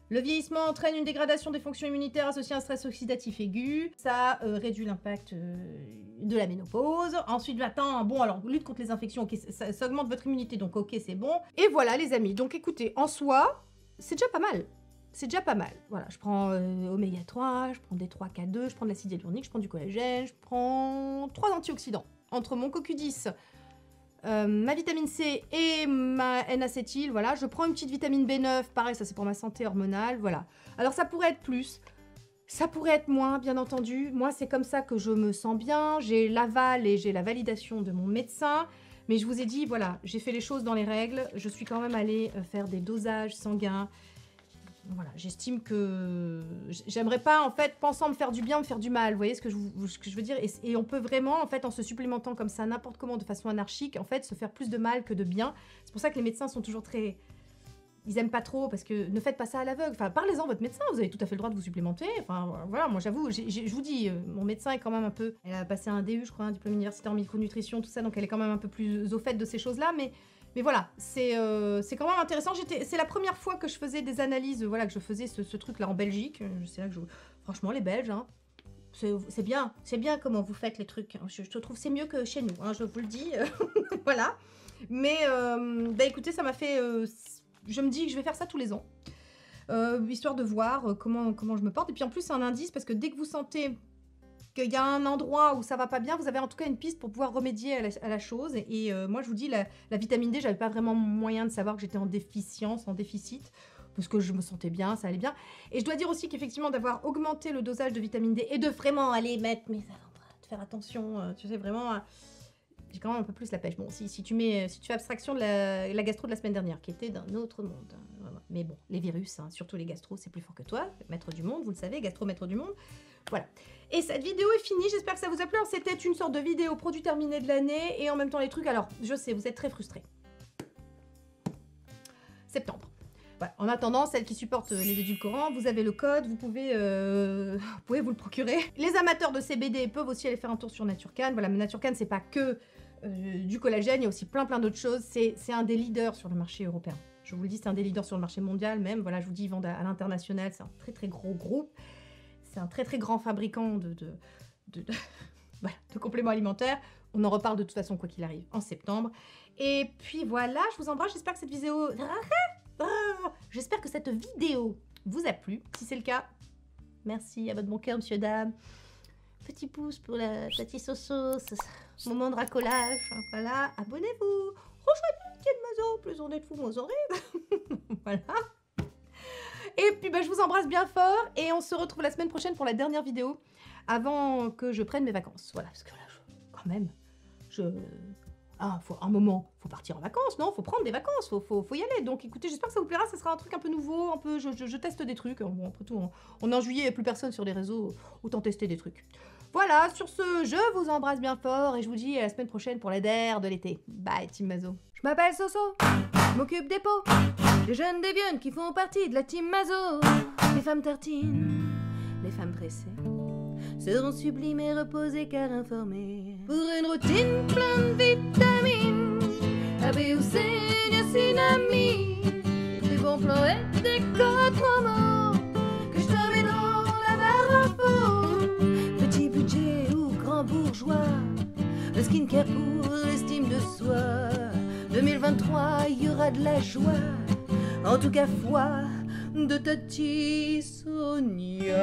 Le vieillissement entraîne une dégradation des fonctions immunitaires associée à un stress oxydatif aigu. Ça réduit l'impact de la ménopause. Ensuite, attends, bon, alors, lutte contre les infections, ok, ça augmente votre immunité, donc ok, c'est bon. Et voilà, les amis. Donc, écoutez, en soi, c'est déjà pas mal. C'est déjà pas mal. Voilà, je prends oméga 3, je prends D3 K2, je prends de l'acide hyaluronique, je prends du collagène, je prends 3 antioxydants. Entre mon CoQ10, ma vitamine C et ma N-acétyl, voilà. Je prends une petite vitamine B9, pareil, ça c'est pour ma santé hormonale, voilà. Alors ça pourrait être plus, ça pourrait être moins, bien entendu. Moi, c'est comme ça que je me sens bien. J'ai l'aval et j'ai la validation de mon médecin. Mais je vous ai dit, voilà, j'ai fait les choses dans les règles. Je suis quand même allée faire des dosages sanguins. Voilà, j'estime que j'aimerais pas, en fait, pensant me faire du bien, me faire du mal. Vous voyez ce que je veux dire, et on peut vraiment, en fait, en se supplémentant comme ça, n'importe comment, de façon anarchique, en fait, se faire plus de mal que de bien. C'est pour ça que les médecins sont toujours très... Ils aiment pas trop, parce que ne faites pas ça à l'aveugle. Enfin, parlez-en à votre médecin, vous avez tout à fait le droit de vous supplémenter. Enfin, voilà, moi, j'avoue, je vous dis, mon médecin est quand même un peu... Elle a passé un DU, je crois, un diplôme universitaire en micronutrition, tout ça, donc elle est quand même un peu plus au fait de ces choses-là, mais voilà, c'est quand même intéressant. C'est la première fois que je faisais des analyses, voilà, que je faisais ce truc-là en Belgique. C'est là que franchement, les Belges, hein, c'est bien comment vous faites les trucs. Je trouve c'est mieux que chez nous, hein, je vous le dis. Voilà. Mais, bah écoutez, ça m'a fait... je me dis que je vais faire ça tous les ans. Histoire de voir comment je me porte. Et puis en plus, c'est un indice, parce que dès que vous sentez qu'il y a un endroit où ça va pas bien, vous avez en tout cas une piste pour pouvoir remédier à la chose. Et moi, je vous dis, la vitamine D, j'avais pas vraiment moyen de savoir que j'étais en déficience, en déficit, parce que je me sentais bien, ça allait bien. Et je dois dire aussi qu'effectivement, d'avoir augmenté le dosage de vitamine D et de vraiment aller mettre mes avant-bras, de faire attention, tu sais, vraiment... J'ai quand même un peu plus la pêche. Bon, si tu fais abstraction de la gastro de la semaine dernière, qui était d'un autre monde. Hein, mais bon, les virus, hein, surtout les gastro, c'est plus fort que toi. Maître du monde, vous le savez, gastro, maître du monde. Voilà. Et cette vidéo est finie, j'espère que ça vous a plu. C'était une sorte de vidéo produit terminé de l'année et en même temps les trucs. Alors, je sais, vous êtes très frustrés. Septembre. Voilà. En attendant, celles qui supportent les édulcorants, vous avez le code, vous pouvez vous le procurer. Les amateurs de CBD peuvent aussi aller faire un tour sur Naturcan. Voilà, mais Naturcan, c'est pas que du collagène, il y a aussi plein d'autres choses. C'est un des leaders sur le marché européen. Je vous le dis, c'est un des leaders sur le marché mondial même. Voilà, je vous dis, ils vendent à l'international. C'est un très gros groupe. C'est un très grand fabricant voilà, de compléments alimentaires. On en reparle de toute façon, quoi qu'il arrive, en septembre. Et puis voilà, je vous embrasse. J'espère que cette vidéo... J'espère que cette vidéo vous a plu. Si c'est le cas, merci à votre bon cœur, monsieur, dame. Petit pouce pour la Tati Soso. Moment de racolage. Voilà, abonnez-vous. Rejoignez Tienne Mazo. Plus on est de fous, moins on rêve. Voilà. Et puis bah, je vous embrasse bien fort. Et on se retrouve la semaine prochaine pour la dernière vidéo. Avant que je prenne mes vacances. Voilà, parce que là, quand même, faut un moment, faut partir en vacances, non? Faut prendre des vacances, faut y aller. Donc écoutez, j'espère que ça vous plaira, ça sera un truc un peu nouveau, un peu, je teste des trucs. Bon, après tout, on est en juillet, il n'y a plus personne sur les réseaux, autant tester des trucs. Voilà, sur ce, je vous embrasse bien fort et je vous dis à la semaine prochaine pour la DER de l'été. Bye, Team Mazo. Je m'appelle Soso, je m'occupe des pots, des jeunes dévieux qui font partie de la Team Mazo. Les femmes tartines, les femmes pressées seront sublimes et reposées car informées pour une routine pleine de vitamines A, B ou C, niacinamide, des bons plans et des codes promo skincare pour l'estime de soi. 2023, il y aura de la joie. En tout cas, foi de Tati Sonia.